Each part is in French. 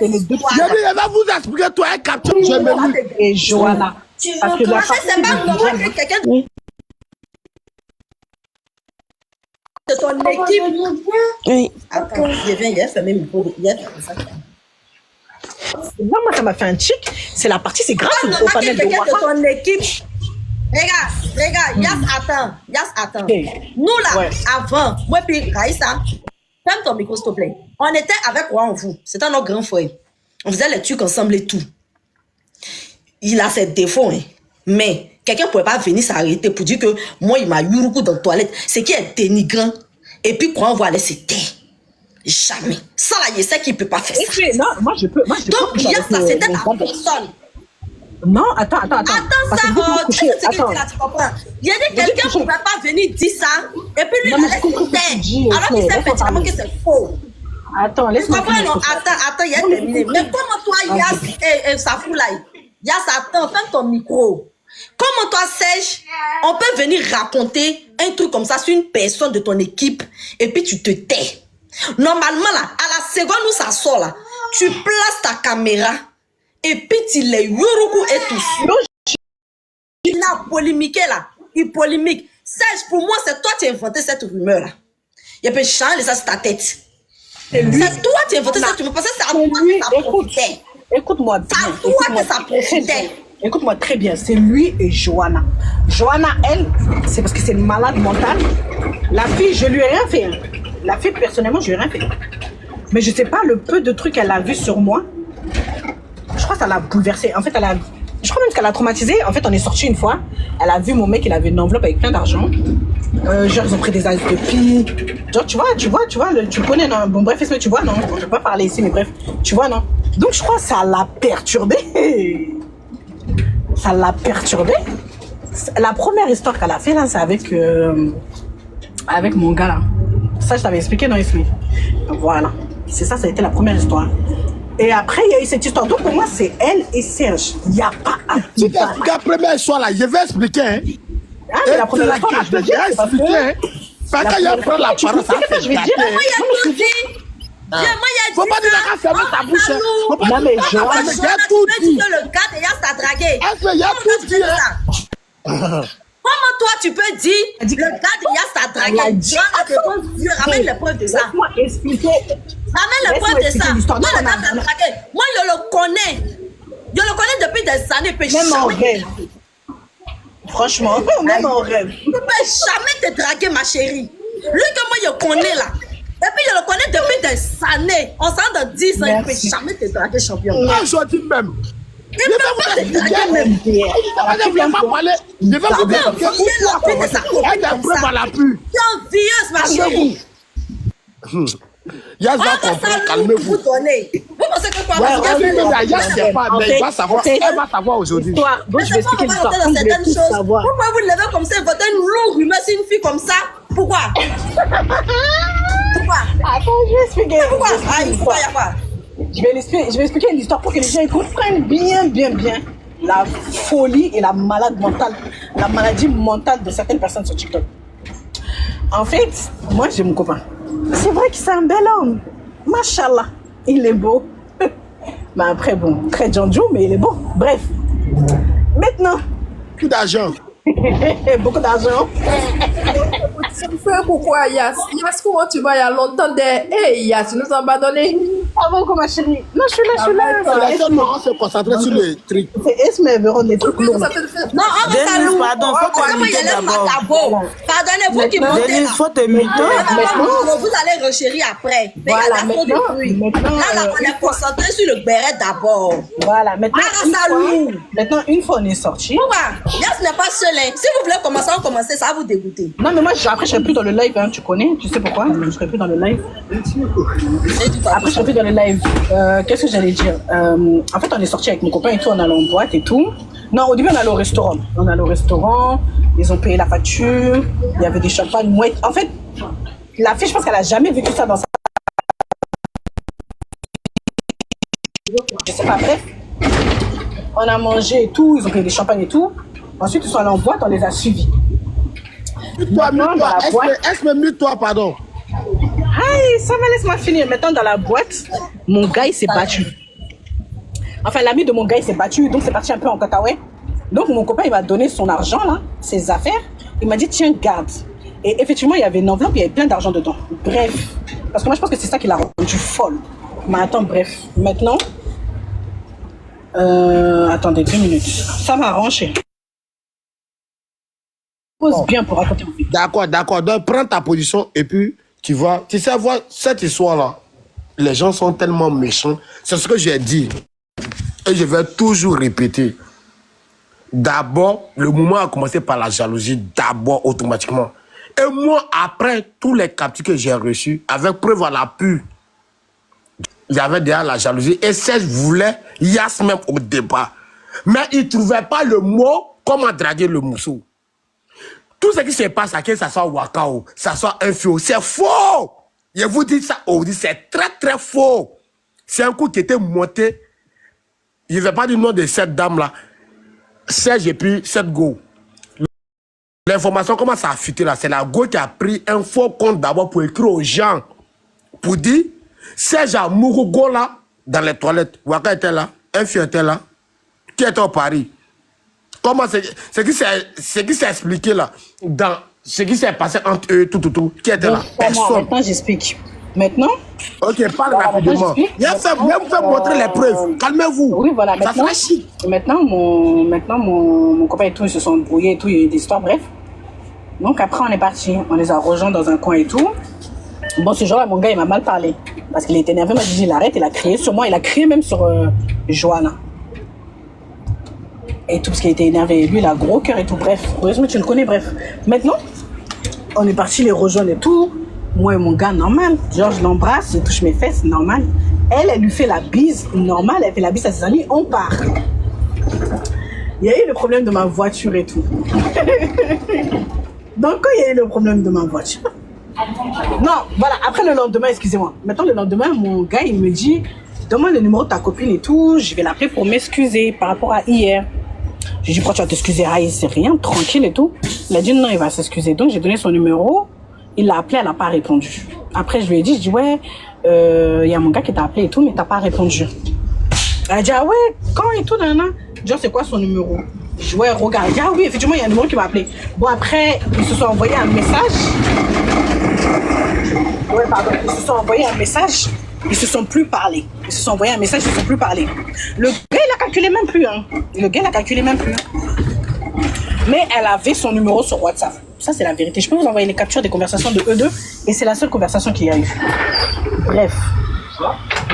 c'est les deux. Je vais vous expliquer, toi, un capture. Et Johanna. Parce que la c'est pas normal que quelqu'un de ton équipe. Oui. Attends, je viens, il a fermé le micro. non, moi, ça m'a fait un chic. C'est la partie, c'est grave au panel de quelqu'un de WhatsApp. ton équipe. Regarde, Yas, attends. Nous là, avant, moi puis Raïssa, ferme ton micro s'il te plaît. On était avec quoi en vous? C'était notre grand frère. On faisait les trucs ensemble et tout. Il a ses défauts, hein. Mais quelqu'un ne pouvait pas venir s'arrêter pour dire que moi, il m'a eu beaucoup dans la toilette. C'est qui est dénigrant. Et puis, quand on voit aller, c'était jamais. Ça, là, il sait qu'il ne peut pas faire ça. Non, moi, je peux. Donc, Yas, ça, c'était ta personne. Non, attends. Attends ça, tu comprends. Il y a dit quelqu'un ne pouvait pas venir dire ça. Et puis, lui, il allait se taire. Alors qu'il sait effectivement que c'est faux. Attends, laisse-moi finir. Attends, il a terminé. Mais comment toi, Yas, ça fout là? Yas, attends, ferme ton micro. Comment toi, Serge, on peut venir raconter un truc comme ça sur une personne de ton équipe et puis tu te tais. Normalement, là, à la seconde où ça sort, là, tu places ta caméra et puis tu les yuruku et tout. Il a polémiqué, là. Il polémique. Serge, pour moi, c'est toi qui as inventé cette rumeur, là. Et puis, change ça sur ta tête. C'est toi qui as inventé cette rumeur parce que c'est à toi que ça profitait. Écoute-moi bien. C'est à toi que ça profitait. Écoute-moi très bien, c'est lui et Johanna. Johanna, elle, c'est parce que c'est une malade mentale. La fille, je lui ai rien fait. La fille, personnellement, je lui ai rien fait. Mais je sais pas, le peu de trucs qu'elle a vu sur moi, je crois que ça l'a bouleversée. En fait, je crois même qu'elle a traumatisé. En fait, on est sorti une fois. Elle a vu mon mec, il avait une enveloppe avec plein d'argent. Genre, ils ont pris des as de pique. Genre, tu vois, tu connais, non? Bon, bref, tu vois, non? Je ne vais pas parler ici, mais bref, tu vois, non? Donc, je crois que ça l'a perturbée. Ça l'a perturbée. La première histoire qu'elle a fait, là, c'est avec mon gars, là. Ça, je t'avais expliqué, non, Ismi? Voilà. C'est ça, ça a été la première histoire. Et après, il y a eu cette histoire. Donc, pour moi, c'est elle et Serge. Il n'y a pas à Tu t'expliques la première histoire, là. Je vais expliquer, hein. Ah, mais la première histoire, je vais expliquer, hein. Parce qu'il y a prendre la parole, ça fait gâter. Moi, il y a tout dit. Faut pas dire qu'à fermer ta bouche. Faut pas non, mais dire Johanna, qu'il y a tout dit. Le gars de Yas t'a dragué. Il y a tout dit, hein. Comment toi tu peux dire le gars de Yas t'a dragué? Ramène les preuves de ça. Laisse-moi expliquer. Ramène les preuves de ça. Moi, le gars t'a dragué. Moi, je le connais. Je le connais depuis des années. Même en rêve. Franchement, même en rêve. Je ne peux jamais te draguer, ma chérie. Lui que moi, je connais là. Et puis, je le connais depuis des années. On s'en dans 10 ans, il ne peut jamais te draguer, champion. Aujourd'hui même. Il ne peut pas te draguer même. Je vais pas parler. Je vais vous dire que elle est preuve à l'appui. Tu es envieuse, ma chérie. Yas va comprendre, calmez-vous. Vous pensez que quoi? Yas ne sait pas, mais il va savoir. Elle va savoir aujourd'hui. Bon, je vais expliquer l'histoire. Vous voulez tout savoir. Pourquoi vous levez comme ça et votez une longue rumeur sur une fille comme ça? Pourquoi? Pourquoi? Attends, je vais expliquer. Pourquoi? Ah, il faut y avoir. Je vais expliquer une histoire pour que les gens comprennent bien la folie et la maladie mentale de certaines personnes sur TikTok. En fait, moi j'ai mon copain. C'est vrai que c'est un bel homme. Machallah, il est beau. Mais après, bon, très Django, mais il est beau. Bref. Maintenant. Beaucoup d'argent. Beaucoup d'argent. Pourquoi Yas? Yas, comment tu vas? Il y a longtemps Hey Yas, tu nous as abandonné. Ah bon, comment chérie? Non, je suis là. La seule on se concentrer sur les trucs. C'est Esme verront les trucs lourds. Non, on va Denise, pardon, faut te muter d'abord. Pardonnez-vous qui montez là. Denise, faut te muter. Vous allez rechérir après. Voilà, maintenant, là, on est concentré sur le béret d'abord. Voilà, maintenant, une fois on est sorti. Pourquoi? Yas n'est pas seul. Si vous voulez commencer, on commence, ça va vous dégoûter. Non, mais moi, après, je serai plus dans le live, hein, tu connais, tu sais pourquoi? Je serai plus dans le live. Après, je serai plus dans le live. Qu'est-ce que j'allais dire? En fait, on est sorti avec mon copain et tout, on allait en boîte et tout. Non, au début, on allait au restaurant. Ils ont payé la facture, il y avait des champagnes mouettes. En fait, la fille, je pense qu'elle a jamais vécu ça dans sa... Je sais pas, bref. On a mangé et tout, ils ont payé des champagnes et tout. Ensuite, ils sont allés en boîte, on les a suivis. Mute-toi, pardon. Aïe, ça va, laisse-moi finir. Maintenant, dans la boîte, mon gars, il s'est battu. Enfin, l'ami de mon gars, il s'est battu, donc c'est parti un peu en cacahuète. Donc, mon copain, il m'a donné son argent, là, ses affaires. Il m'a dit, tiens, garde. Et effectivement, il y avait une enveloppe, il y avait plein d'argent dedans. Bref. Parce que moi, je pense que c'est ça qui l'a rendu folle. Mais attends, bref. Maintenant, attendez 2 minutes. Ça m'arrange. Chérie. Pose bien pour raconter mon vie. D'accord. Donc, prends ta position et puis, tu vois, cette histoire-là, les gens sont tellement méchants. C'est ce que j'ai dit. Et je vais toujours répéter. D'abord, le mouvement a commencé par la jalousie, d'abord, automatiquement. Et moi, après tous les captures que j'ai reçus, avec preuve à l'appui, il y avait déjà la jalousie. Et Serge voulait Yass même au départ. Mais il ne trouvait pas le mot comment draguer le mousseau. Tout ce qui se passe à que ça soit Wakao, ça soit un fio, c'est faux. Je vous dis ça, c'est très très faux. C'est un coup qui était monté. Je ne vais pas dire le nom de cette dame-là. Serge et puis cette go. L'information commence à fuiter là. C'est la go qui a pris un faux compte d'abord pour écrire aux gens. Pour dire, Serge a mouru go là, dans les toilettes. Waka était là, un fio était là. Qui était au Paris? Comment c'est qui s'est expliqué là? Dans ce qui s'est passé entre eux, tout. Qui était là? Personne. Maintenant, j'explique. Maintenant. Ok, parle rapidement. Viens vous faire montrer les preuves. Calmez-vous. Oui, voilà. Ça Maintenant, sera chic. maintenant, mon copain et tout, ils se sont embrouillés et tout, il y a eu des histoires, bref. Donc après, on est parti. On les a rejoints dans un coin et tout. Bon, ce jour-là, mon gars, il m'a mal parlé. Parce qu'il était énervé. Moi, j'ai dit, il arrête. Il a crié sur moi. Il a crié même sur Johanna. Et tout, parce qu'il était énervé. Lui, il a gros cœur et tout. Bref, heureusement, tu le connais, bref. Maintenant, on est parti les rejoindre et tout. Moi et mon gars, normal. Genre, je l'embrasse, je touche mes fesses, normal. Elle lui fait la bise, normal. Elle fait la bise à ses amis, on part. Il y a eu le problème de ma voiture et tout. Donc, quand il y a eu le problème de ma voiture... Non, voilà, après le lendemain, excusez-moi. Maintenant, le lendemain, mon gars, il me dit, donne-moi le numéro de ta copine et tout. Je vais l'appeler pour m'excuser par rapport à hier. J'ai dit, pourquoi tu vas t'excuser? Ah, c'est rien, tranquille et tout. Il a dit, non, il va s'excuser. Donc, j'ai donné son numéro. Il l'a appelé, elle n'a pas répondu. Après, je lui ai dit, ouais, il y a mon gars qui t'a appelé et tout, mais t'as pas répondu. Elle a dit, ah ouais, quand et tout, nana. Genre, c'est quoi son numéro? Je dis, ouais, regarde. Elle dit, ah oui, effectivement, il y a un numéro qui m'a appelé. Bon, après, ils se sont envoyés un message. Ouais, pardon. Ils se sont envoyés un message. Ils se sont plus parlé. Ils se sont envoyés un message, ils se sont plus parlé. Le gars, il a calculé même plus, hein. Le gars, il a calculé même plus. Mais elle avait son numéro sur WhatsApp. Ça, c'est la vérité. Je peux vous envoyer les captures des conversations de eux deux. Et c'est la seule conversation qu'il y a eu. Bref.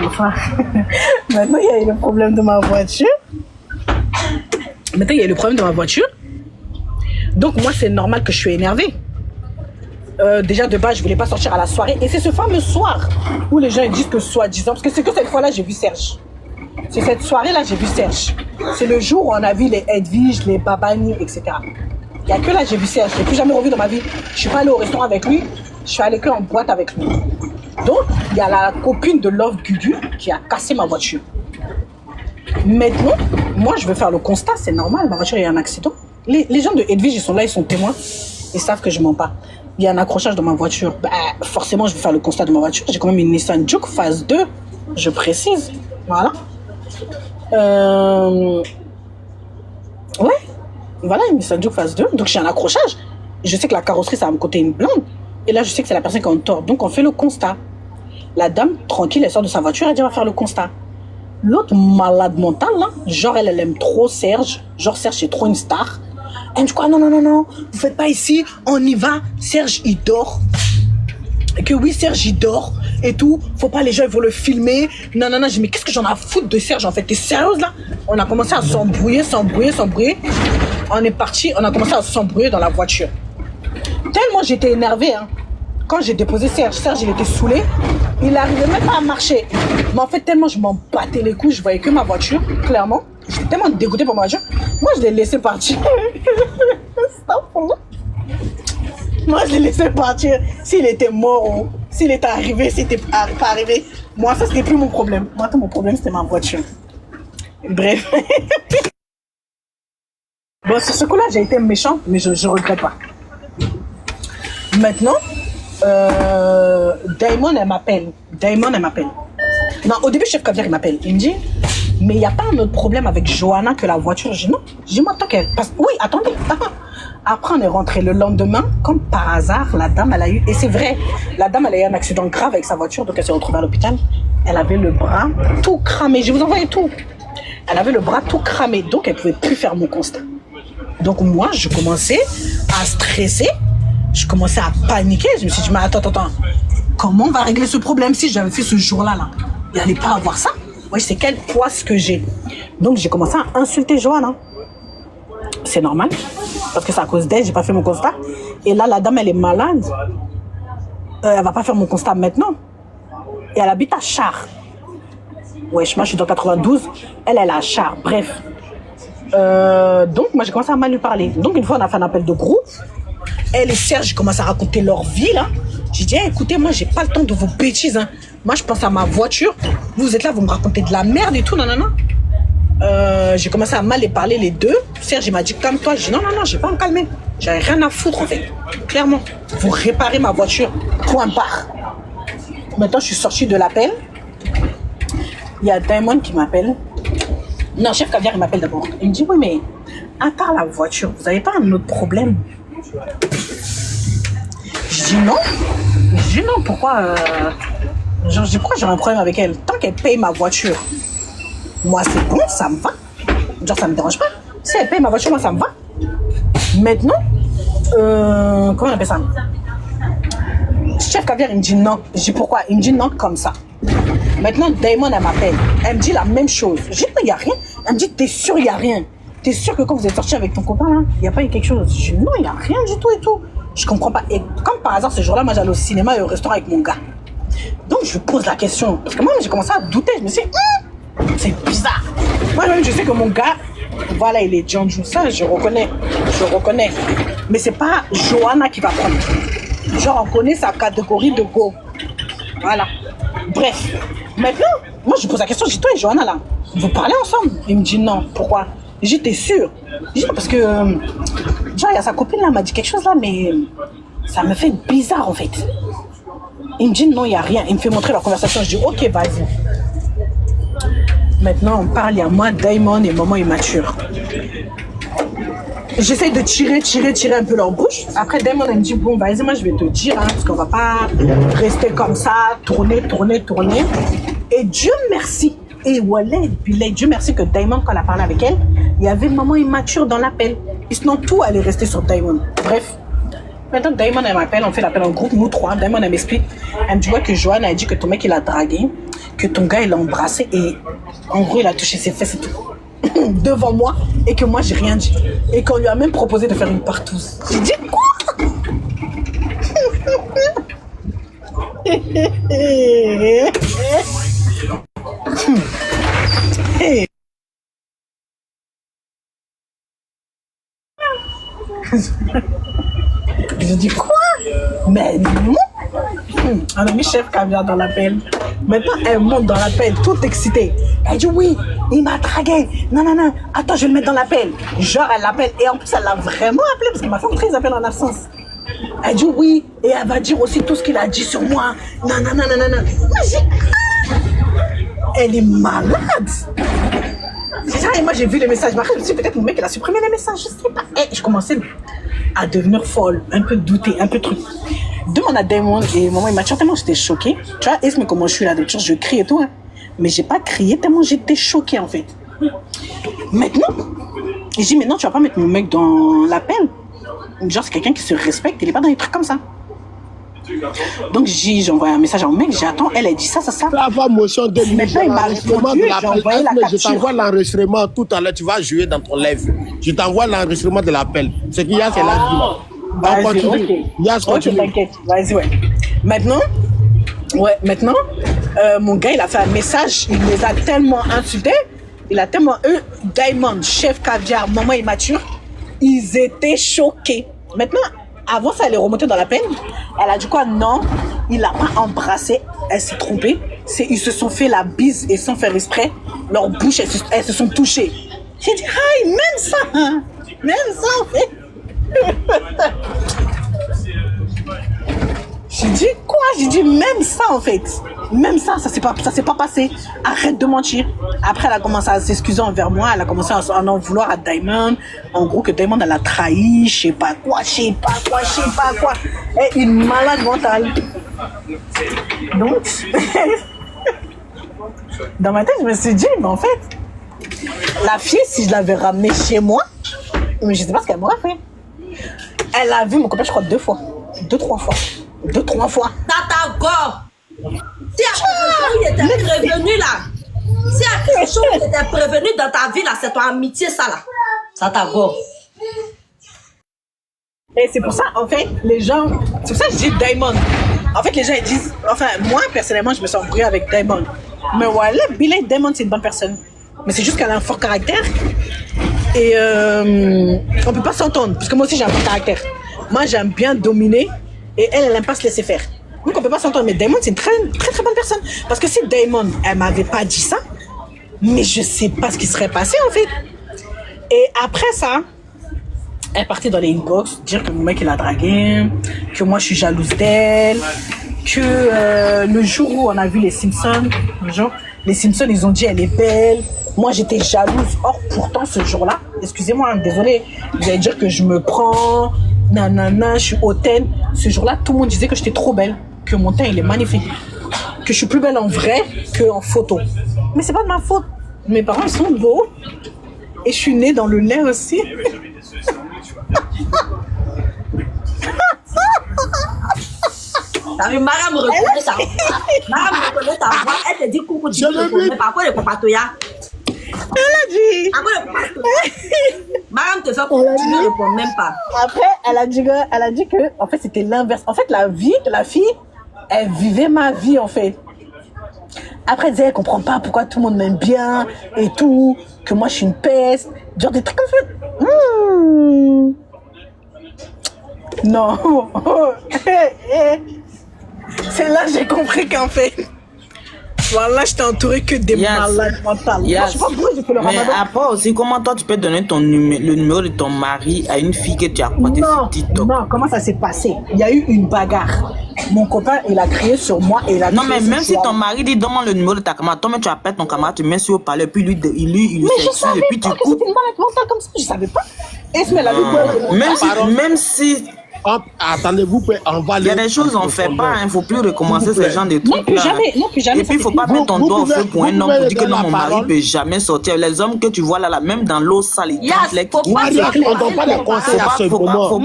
Enfin, maintenant, il y a eu le problème de ma voiture. Donc, moi, c'est normal que je suis énervée. Déjà, de base, je voulais pas sortir à la soirée. Et c'est ce fameux soir où les gens ils disent que soi-disant... Parce que c'est que cette fois-là, j'ai vu Serge. C'est cette soirée-là, j'ai vu Serge. C'est le jour où on a vu les Edwige, les Babani, etc. Il n'y a que là, j'ai vu Serge. Je ne l'ai plus jamais revu dans ma vie. Je ne suis pas allée au restaurant avec lui. Je suis allée que en boîte avec lui. Donc, il y a la copine de Love Gugu qui a cassé ma voiture. Maintenant, moi, je veux faire le constat. C'est normal, ma voiture, il y a un accident. Les gens de Edwige, ils sont là, ils sont témoins. Ils savent que je mens pas. Il y a un accrochage dans ma voiture. Bah, forcément, je vais faire le constat de ma voiture. J'ai quand même une Nissan Juke phase 2. Je précise. Voilà. Ouais. Voilà, une Nissan Juke phase 2. Donc, j'ai un accrochage. Je sais que la carrosserie, ça va me coûter une blinde. Et là, je sais que c'est la personne qui est en tort. Donc, on fait le constat. La dame, tranquille, elle sort de sa voiture. Elle dit, on va faire le constat. L'autre malade mentale, là, genre, elle aime trop Serge. Genre, Serge, c'est trop une star. Elle me dit quoi? Non, vous faites pas ici, on y va. Serge, il dort. Et que oui, Serge, il dort et tout. Faut pas, les gens, ils vont le filmer. Non. J'ai dit, mais qu'est-ce que j'en ai à foutre de Serge, en fait? T'es sérieuse, là? On a commencé à s'embrouiller. On est parti, on a commencé à s'embrouiller dans la voiture. Tellement j'étais énervée, hein. Quand j'ai déposé Serge, il était saoulé. Il n'arrivait même pas à marcher. Mais en fait, tellement je m'en battais les couilles, je voyais que ma voiture, clairement. J'étais tellement dégoûtée par ma voiture. Moi, je l'ai laissé partir. Moi, je l'ai laissé partir. S'il était mort ou s'il était arrivé, s'il n'était pas arrivé, moi, ça, c'était plus mon problème. Moi, tout mon problème, c'était ma voiture. Bref. Bon, sur ce coup-là, j'ai été méchante, mais je ne regrette pas. Maintenant, Diamond, elle m'appelle. Non, au début, Chef Caviar, il m'appelle. Il me dit, Mais il n'y a pas un autre problème avec Johanna que la voiture. Je dis non. Je dis moi, tant qu'elle passe. Oui, attendez. Après, on est rentré le lendemain. Comme par hasard, la dame, elle a eu. Et c'est vrai, la dame, elle a eu un accident grave avec sa voiture. Donc, elle s'est retrouvée à l'hôpital. Elle avait le bras tout cramé. Je vais vous envoyer tout. Elle avait le bras tout cramé. Donc, elle ne pouvait plus faire mon constat. Donc, moi, je commençais à stresser. Je commençais à paniquer. Je me suis dit, mais attends. Comment on va régler ce problème si j'avais fait ce jour-là, là? Il n'allait pas avoir ça. Moi, je sais quel poids ce que j'ai. Donc, j'ai commencé à insulter Johanna. C'est normal. Parce que c'est à cause d'elle, j'ai pas fait mon constat. Et là, la dame, elle est malade. Elle va pas faire mon constat maintenant. Et elle habite à Char. Wesh, moi, je suis dans 92. Elle est à Char. Bref. Donc, moi, j'ai commencé à mal lui parler. Donc, une fois, on a fait un appel de groupe. Elle et Serge commencent à raconter leur vie, là. J'ai dit, hey, écoutez, moi, j'ai pas le temps de vos bêtises. Hein. Moi, je pense à ma voiture. Vous êtes là, vous me racontez de la merde et tout, non. J'ai commencé à mal les parler, les deux. Serge, il m'a dit, calme-toi. J'ai dit, non, j'ai pas à me calmer. J'avais rien à foutre, en fait. Clairement. Vous réparez ma voiture. Point barre. Maintenant, je suis sortie de l'appel. Il y a Diamond qui m'appelle. Non, Chef Caviar, il m'appelle d'abord. Il me dit, oui, mais à part la voiture, vous n'avez pas un autre problème? Je dis non, pourquoi genre, je dis pourquoi j'aurais un problème avec elle? Tant qu'elle paye ma voiture, moi c'est bon, ça me va. Genre ça me dérange pas. Si elle paye ma voiture, moi ça me va. Maintenant, comment on appelle ça? Chef Caviar, il me dit non. Je dis pourquoi? Il me dit non comme ça. Maintenant, Diamond, elle m'appelle. Elle me dit la même chose. Je dis non, il n'y a rien. Elle me dit, t'es sûr, il n'y a rien? T'es sûr que quand vous êtes sorti avec ton copain, là, il n'y a pas eu quelque chose? Je dis non, il n'y a rien du tout et tout. Je comprends pas. Et comme par hasard, ce jour-là, moi, j'allais au cinéma et au restaurant avec mon gars. Donc, je pose la question. Parce que moi, j'ai commencé à douter. Je me suis dit, c'est bizarre. Moi-même, je sais que mon gars, voilà, il est John ça, je reconnais. Mais c'est pas Johanna qui va prendre. Genre, on connaît sa catégorie de go. Voilà. Bref. Maintenant, moi, je pose la question. Je dis, toi et Johanna, là, vous parlez ensemble? Il me dit non. Pourquoi? J'ai dit, t'es sûr? Je dis non, parce que, genre, il y a sa copine, là, m'a dit quelque chose, là, mais ça me fait bizarre, en fait. Il me dit non, il n'y a rien. Il me fait montrer la conversation. Je dis, ok, vas-y. Maintenant, on parle, il y a moi, Diamond et maman immature. J'essaie de tirer un peu leur bouche. Après, Diamond, elle me dit, bon, vas-y, moi, je vais te dire, hein, parce qu'on va pas rester comme ça, tourner. Et Dieu merci. Et voilà, Dieu merci que Diamond, quand elle a parlé avec elle, il y avait maman immature dans l'appel. Et sinon, tout allait rester sur Diamond. Bref. Maintenant, Diamond, elle m'appelle, on fait l'appel en groupe, nous trois. Diamond, elle m'explique. Elle me dit, ouais, que Johanna a dit que ton mec, il a dragué, que ton gars, il l'a embrassé et en gros, il a touché ses fesses et tout. Devant moi, et que moi, j'ai rien dit. Et qu'on lui a même proposé de faire une partouze. J'ai dit, quoi? Je dis quoi? Mais non. On a mis Chef Caviar dans l'appel. Maintenant, elle monte dans l'appel, toute excitée. Elle dit oui, il m'a dragué. Non. Attends, je vais le mettre dans l'appel. Genre, elle l'appelle. Et en plus, elle l'a vraiment appelé parce qu'elle m'a fait entrer les appels en absence. Elle dit oui. Et elle va dire aussi tout ce qu'il a dit sur moi. Non. Moi, elle est malade. C'est ça, et moi j'ai vu les messages. Je me suis dit, peut-être mon mec il a supprimé les messages, je sais pas. Et je commençais à devenir folle, un peu douter, un peu truc. Demande à Diamond et maman immature, tellement j'étais choquée. Tu vois, Esme, comment je suis là, de je crie et tout. Hein. Mais j'ai pas crié tellement j'étais choquée en fait. Maintenant, je dis maintenant tu vas pas mettre mon mec dans l'appel. Genre c'est quelqu'un qui se respecte, il est pas dans des trucs comme ça. Donc j'envoie un message à mon mec, j'attends, elle dit ça. La motion de l'enregistrement de l'appel. Je t'envoie l'enregistrement tout à l'heure, tu vas jouer dans ton live. Je t'envoie l'enregistrement de l'appel. Ce qu'il y a, c'est la vie. On continue. Ok, t'inquiète, vas-y, ouais. Maintenant, mon gars, il a fait un message, il les a tellement insultés, Diamond, Chef Caviar, maman immature, ils étaient choqués. Maintenant, avant ça, elle est remontée dans la peine. Elle a dit quoi? Non, il l'a pas embrassé. Elle s'est trompée. Ils se sont fait la bise et sans faire exprès. Leurs bouches, elles se sont touchées. J'ai dit, aïe, même ça en fait. J'ai dit quoi? J'ai dit même ça en fait. Même ça s'est pas passé. Arrête de mentir. Après, elle a commencé à s'excuser envers moi. Elle a commencé à en vouloir à Diamond. En gros, que Diamond, elle a trahi, je sais pas quoi. Elle est une malade mentale. Donc, dans ma tête, je me suis dit, mais en fait, la fille, si je l'avais ramenée chez moi, mais je sais pas ce qu'elle m'aurait fait. Elle a vu mon copain, je crois, 2 fois. 2-3 fois. Tata Gore. Si il était prévenu là, si il y a quelque chose qui était prévenu dans ta vie là, c'est ton amitié ça là. Tata Gore. Et c'est pour ça, en fait, les gens... C'est pour ça que je dis Diamond. En fait, les gens, ils disent... Enfin, moi, personnellement, je me suis embrouillée avec Diamond. Mais voilà, Billy Diamond, c'est une bonne personne. Mais c'est juste qu'elle a un fort caractère. Et on peut pas s'entendre. Parce que moi aussi, j'ai un fort caractère. Moi, j'aime bien dominer. Et elle aime pas se laisser faire. Donc, on peut pas s'entendre. Mais Diamond, c'est une très bonne personne. Parce que si Diamond, elle m'avait pas dit ça, mais je sais pas ce qui serait passé, en fait. Et après ça... Elle est partie dans les inbox dire que mon mec il a dragué, que moi je suis jalouse d'elle, que le jour où on a vu les Simpsons, les Simpsons ils ont dit elle est belle, moi j'étais jalouse. Or pourtant ce jour-là, excusez-moi, désolé, vous allez dire que je me prends, nanana, je suis hautaine. Ce jour-là tout le monde disait que j'étais trop belle, que mon teint il est magnifique, que je suis plus belle en vrai qu'en photo. Mais c'est pas de ma faute, mes parents ils sont beaux et je suis née dans le lait aussi. T'as vu, Mara me reconnaît ta voix. Mara me reconnaît ta voix. Elle te dit coucou, tu me reconnais. Mais par quoi les papatoya? Elle a dit. Par quoi les papatoya? Mara te fait coucou, tu ne réponds même pas. Après, elle a dit que, en fait, c'était l'inverse. En fait, la fille, elle vivait ma vie, en fait. Après, elle disait, elle comprend pas pourquoi tout le monde m'aime bien et tout, que moi, je suis une peste. Genre des trucs comme ça. Non. C'est là que j'ai compris qu'en fait, voilà, je t'ai entouré que des malades mentales. Moi, je sais pas pourquoi j'ai fait le ramadan. Mais après aussi, comment toi tu peux donner le numéro de ton mari à une fille que tu as croisée sur TikTok? Non, comment ça s'est passé? Il y a eu une bagarre. Mon copain, il a crié sur moi et il a Non, crié mais même si toi. ton mari dit donne-moi le numéro de ta camarade, toi, tu appelles ton camarade, tu mets sur le parler, puis lui Mais je savais et puis tu pas que coupes. c'était une malade mentale comme ça. Je savais pas. Esmel avait Même si Attendez-vous, on il y a des choses on fait pas, il faut plus recommencer ce genre de trucs. Non, plus jamais. Et puis il faut pas mettre ton doigt au feu pour un homme pour dire que non, mon mari peut jamais sortir. Les hommes que tu vois là, même dans l'eau sale, ils Faut pas on donne pas des conseils à ce moment. faut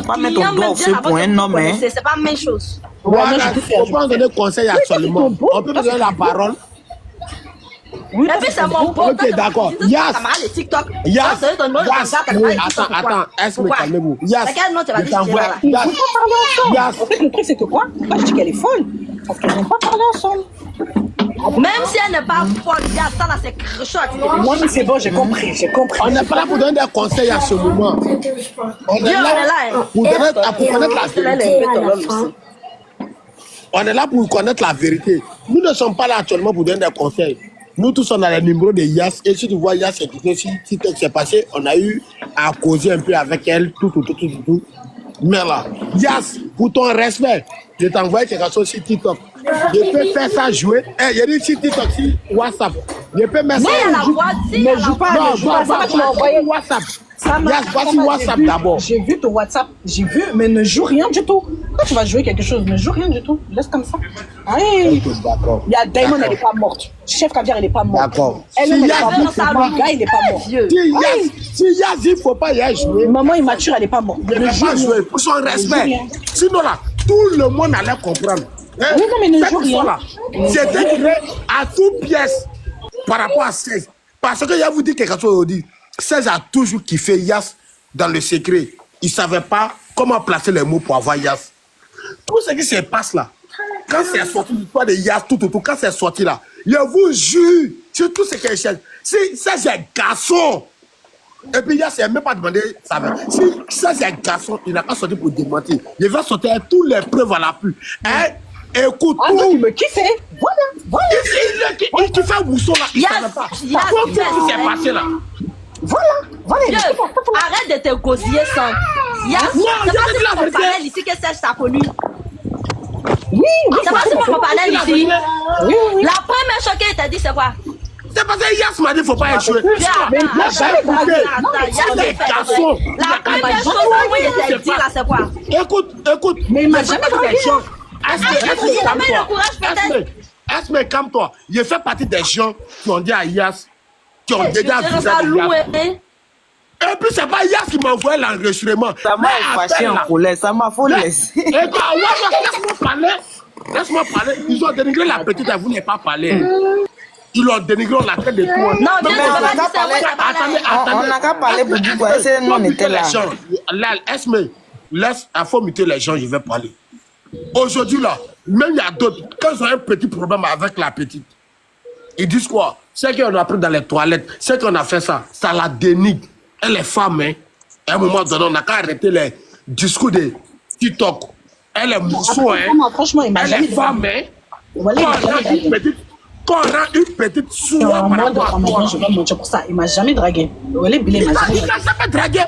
pas mettre ton doigt au feu pour un homme. C'est pas la même chose. Voilà, il ne faut pas donner conseil actuellement. On peut donner la parole. Oui, Et puis c'est mon pote. Ok, d'accord. Yas. Les TikTok. Yas. Attends, est-ce que calmez-vous. Yas. Je t'envoie. Yas. En fait, le truc, c'est que quoi? Moi, je dis qu'elle est folle. Parce qu'elles n'ont pas parlé ensemble. Même si elle n'est pas folle, il y a ça là, c'est chaud. Moi, mais c'est bon, j'ai compris. On n'est pas là pour donner des conseils à ce moment. On est là pour connaître la vérité. On est là pour connaître la vérité. Nous ne sommes pas là actuellement pour donner des conseils. Nous tous, on a les numéros de Yas. Et si tu vois Yas, si c'est passé, on a eu à causer un peu avec elle, tout. Mais là, Yas, pour ton respect, je t'envoie quelque chose sur TikTok. Je peux faire ça jouer. Il y a dit sur TikTok, sur WhatsApp. Je peux mettre ça. Mais je joue pas. Ça, tu m'as envoyé WhatsApp. Yas, voici WhatsApp d'abord. J'ai vu ton WhatsApp, mais ne joue rien du tout. Quand tu vas jouer quelque chose, ne joue rien du tout. Laisse comme ça. Oui. D'accord. Il y a Diamond, elle n'est pas morte. Chef Caviar, elle n'est pas morte. D'accord. Elle n'est pas morte. Le gars, il n'est pas mort. Si Yas, il ne faut pas y aller jouer. Maman immature, elle n'est pas morte. Ne pas jouer pour son respect. Sinon là, tout le monde allait comprendre. Oui, non, mais ne joue rien. C'était créé à toute pièce par rapport à 16. Parce que je vous dis quelque chose aujourd'hui. 16 a toujours kiffé Yas dans le secret. Il ne savait pas comment placer les mots pour avoir Yas. Tout ce qui se passe là, quand c'est sorti l'histoire de Yas, tout, quand c'est sorti là, je vous jure, sur tout ce qui est cher, si ça c'est un garçon, et puis Yas n'a même pas demandé ça. Si ça c'est un garçon, il n'a pas sorti pour démentir. Il va sortir toutes les preuves à l'appui. Écoute, ah non, tu me kiffes, voilà. Il kiffe un mousson là, il ne savait pas. Tout ce qui s'est passé là. Voilà. Arrête de te gosiller sans. Yas, c'est pas si on parlait ici que Serge t'a connu. Oui, C'est pas si on parlait ici. Oui. La première chose qu'elle t'a dit, c'est quoi? C'est parce que Yass m'a dit faut pas échouer. Mais il n'a jamais dragué. Les garçons. La première chose qu'elle t'a dit, là, c'est quoi? Écoute. Mais il m'a jamais dragué. Esme, calme-toi. Je fais partie des gens qui ont dit à Yass, qui ont déjà vu ça. Et puis c'est pas Yass qui m'a envoyé l'enregistrement. Ça m'a fâché en colère, ça m'a faut laisser. Laisse-moi parler. Ils ont dénigré la petite, elle voulait pas parler. Ils l'ont dénigré, on l'a fait de tout. Non, on n'a qu'à parler pour dire quoi. On était là. Esme, laisse, il faut muter les gens, je vais parler. Aujourd'hui là, même il y a d'autres, quand ils ont un petit problème avec la petite, ils disent quoi? C'est qu'on a pris dans les toilettes, c'est qu'on a fait ça, ça la dénigre. Elle est femme, hein. À un moment donné, on n'a qu'à arrêter les discours de TikTok. Elle est mousseau, hein. Franchement, il m'a Elle jamais est femme, hein. Voilà, Quand on a une petite soie par rapport à toi. je vais mentir pour ça. Il m'a jamais dragué. Il m'a jamais dragué.